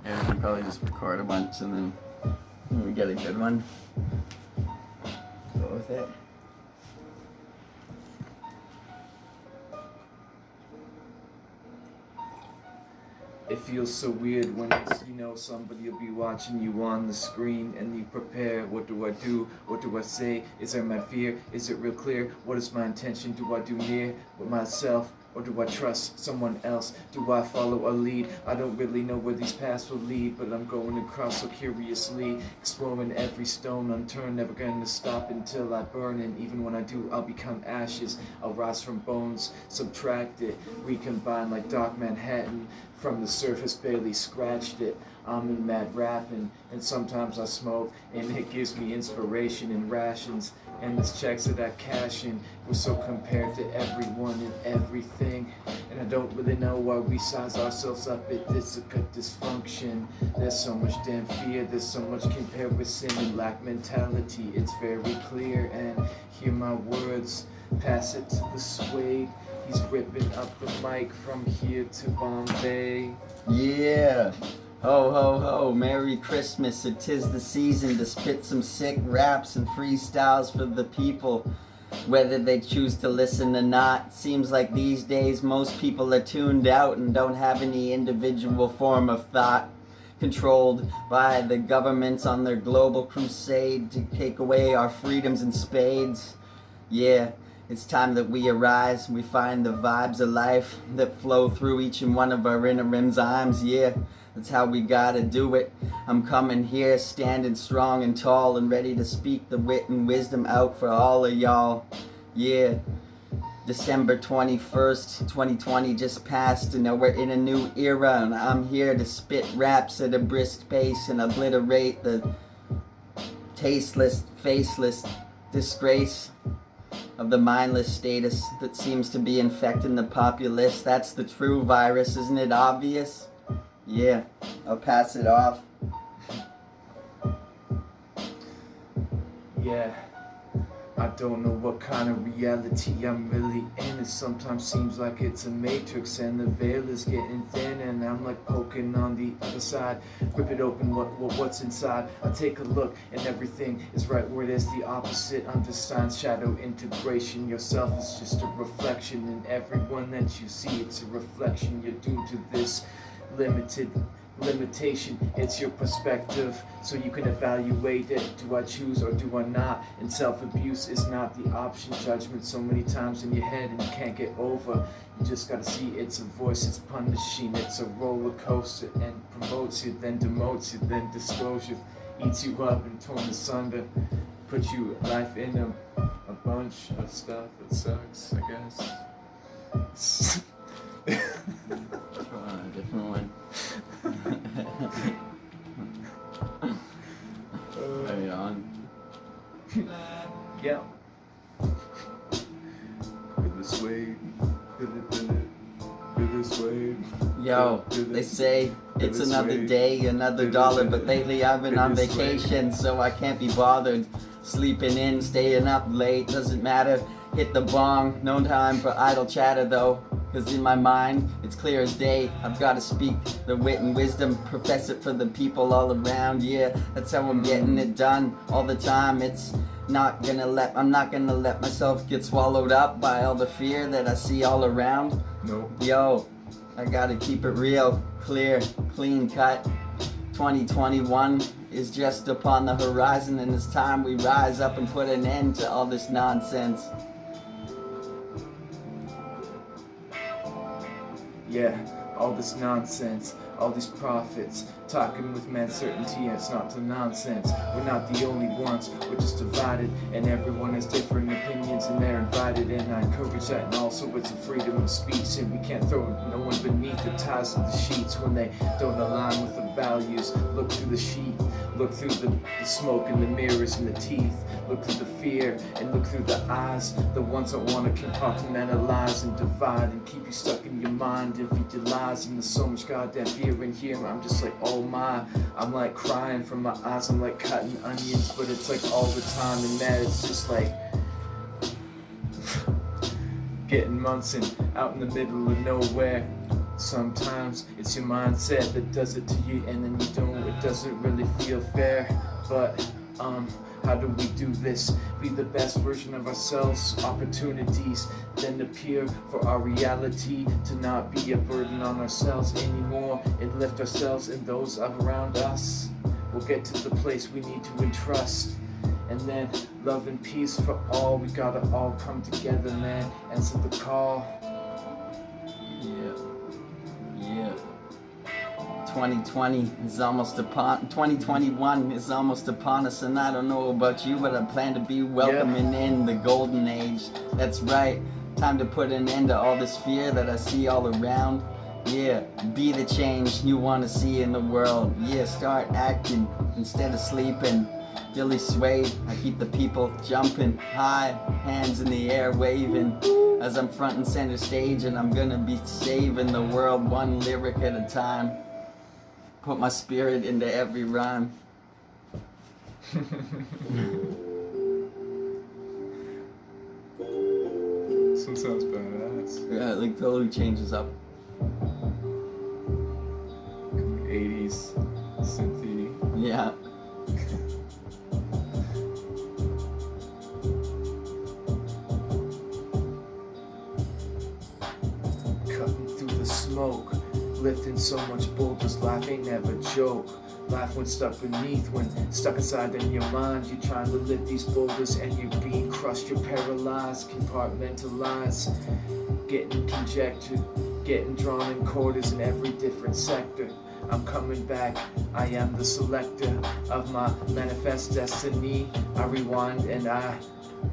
Yeah, we can probably just record a bunch and then when we get a good one, go with it. It feels so weird when it's, somebody will be watching you on the screen and you prepare. What do I do? What do I say? Is there my fear? Is it real clear? What is my intention? Do I do near with myself? Or do I trust someone else? Do I follow a lead? I don't really know where these paths will lead, but I'm going across so curiously, exploring every stone unturned, never gonna stop until I burn, and even when I do, I'll become ashes. I'll rise from bones, subtract it, recombine like Dark Manhattan. From the surface, barely scratched it. I'm in mad rapping, and sometimes I smoke, and it gives me inspiration and rations. And this checks that I cash in, we're so compared to everyone and everything. And I don't really know why we size ourselves up at this good dysfunction. There's so much damn fear, there's so much comparison and lack mentality. It's very clear, and hear my words, pass it to the Suede. He's ripping up the mic from here to Bombay. Yeah. Ho ho ho, Merry Christmas, it is the season to spit some sick raps and freestyles for the people, whether they choose to listen or not. Seems like these days most people are tuned out and don't have any individual form of thought, controlled by the governments on their global crusade to take away our freedoms in spades. Yeah. It's time that we arise, we find the vibes of life that flow through each and one of our inner enzymes, yeah, that's how we gotta do it. I'm coming here, standing strong and tall and ready to speak the wit and wisdom out for all of y'all, yeah. December 21st, 2020 just passed, and now we're in a new era, and I'm here to spit raps at a brisk pace and obliterate the tasteless, faceless disgrace of the mindless status that seems to be infecting the populace. That's the true virus, isn't it obvious? Yeah, I'll pass it off. Yeah, I don't know what kind of reality I'm really in. It sometimes seems like it's a matrix and the veil is getting thin, and I'm like poking on the other side. Rip it open, what's inside. I take a look and everything is right where it is. The opposite understands shadow integration. Yourself is just a reflection, and everyone that you see, it's a reflection. You're doomed to this limitation. It's your perspective, so you can evaluate it. Do I choose or do I not? And self-abuse is not the option. Judgment so many times in your head and you can't get over. You just gotta see it's a voice, it's punishing, it's a roller coaster, and promotes you, then demotes you, then disclosure eats you up and torn asunder. Put you life in a bunch of stuff that sucks, I guess. Come on, a different one. Right on. Yeah. With the Suede. With the Suede. Yo, they say it's another day, another dollar, but lately I've been on vacation, so I can't be bothered. Sleeping in, staying up late, doesn't matter. Hit the bong, no time for idle chatter though. Cause in my mind, it's clear as day. I've gotta speak the wit and wisdom, profess it for the people all around. Yeah, that's how I'm getting it done all the time. I'm not gonna let myself get swallowed up by all the fear that I see all around. No. Yo, I gotta keep it real, clear, clean cut. 2021 is just upon the horizon, and it's time we rise up and put an end to all this nonsense. Yeah, all this nonsense, all these prophets, talking with mad certainty, and it's not the nonsense. We're not the only ones, we're just divided, and everyone has different opinions, and they're invited, and I encourage that, and also it's a freedom of speech, and we can't throw no one beneath the ties of the sheets when they don't align with the values. Look through the sheet, look through the smoke and the mirrors and the teeth, look through the fear, and look through the eyes, the ones that want to compartmentalize and divide, and keep you stuck in your mind and feed your lies, and there's so much goddamn fear in here. I'm just like, oh my, I'm like crying from my eyes, I'm like cutting onions, but it's like all the time, and that it's just like getting Munson out in the middle of nowhere. Sometimes it's your mindset that does it to you, and then it doesn't really feel fair. But how do we do this? Be the best version of ourselves. Opportunities then appear for our reality to not be a burden on ourselves anymore, and lift ourselves and those around us. We'll get to the place we need to entrust. And then love and peace for all. We gotta all come together, man. Answer the call. Yeah. 2020 is almost upon 2021 is almost upon us, and I don't know about you, but I plan to be welcoming in the golden age. That's right. Time to put an end to all this fear that I see all around. Yeah, be the change you want to see in the world. Yeah, start acting instead of sleeping. Billy Suede, I keep the people jumping high, hands in the air waving as I'm front and center stage, and I'm gonna be saving the world one lyric at a time. Put my spirit into every rhyme. Some sounds badass. Yeah, like totally changes up. 80s synthy. Yeah. Cutting through the smoke, lifting so much boulders, life ain't never joke. Life when stuck beneath, when stuck inside in your mind, you're trying to lift these boulders and you're being crushed, you're paralyzed, compartmentalized, getting conjectured, getting drawn in quarters in every different sector. I'm coming back, I am the selector of my manifest destiny. I rewind and I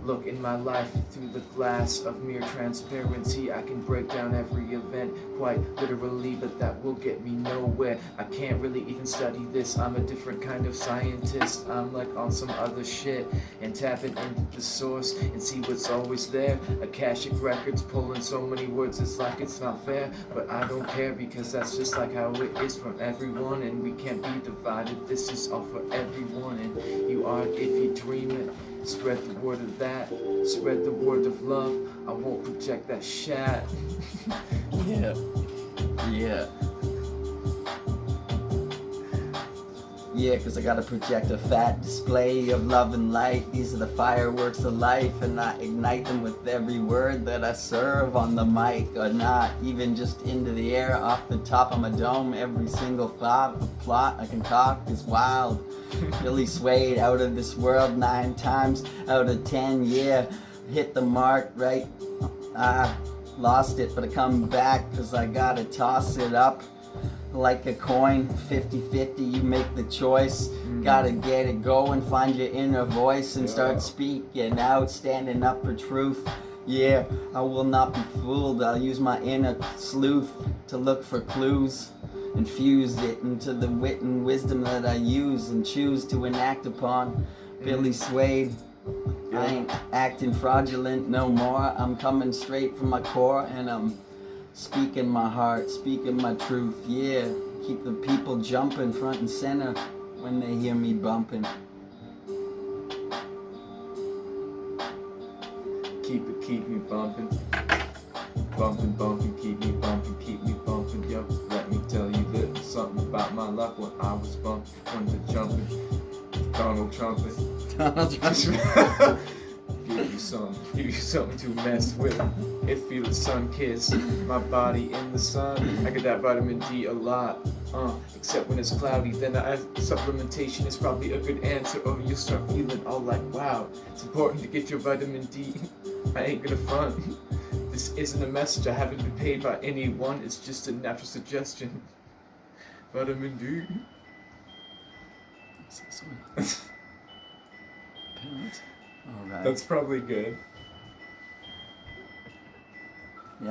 look in my life through the glass of mere transparency. I can break down every event quite literally, but that will get me nowhere. I can't really even study this. I'm a different kind of scientist. I'm like on some other shit, and tapping into the source and see what's always there. Akashic records pulling so many words, it's like it's not fair, but I don't care because that's just like how it is for everyone, and we can't be divided. This is all for everyone, and you are if you dream it. Spread the word of that, spread the word of love. I won't project that shat. Yeah, cause I gotta project a fat display of love and light. These are the fireworks of life, and I ignite them with every word that I serve on the mic, or not even just into the air off the top of my dome. Every single thought, a plot I can talk is wild. Billy Suede, out of this world 9 times out of 10. Yeah, hit the mark right. I lost it, but I come back cause I gotta toss it up like a coin, 50-50, you make the choice. Gotta get it going, find your inner voice and start speaking out, standing up for truth. Yeah, I will not be fooled. I'll use my inner sleuth to look for clues, infuse it into the wit and wisdom that I use and choose to enact upon. Billy Suede, I ain't acting fraudulent no more. I'm coming straight from my core, and I'm speaking my heart, speaking my truth. Yeah, keep the people jumping front and center when they hear me bumping. Keep me bumping. Bumping, keep me bumping, yo. Let me tell you little something about my life when I was bumping, when the jumping. Donald Trumping. Give you something to mess with. It feels sun-kissed, my body in the sun. I get that vitamin D a lot, except when it's cloudy. Then supplementation is probably a good answer, or you'll start feeling all like, wow, it's important to get your vitamin D. I ain't gonna front. This isn't a message, I haven't been paid by anyone, it's just a natural suggestion. Vitamin D. Alright. That's probably good.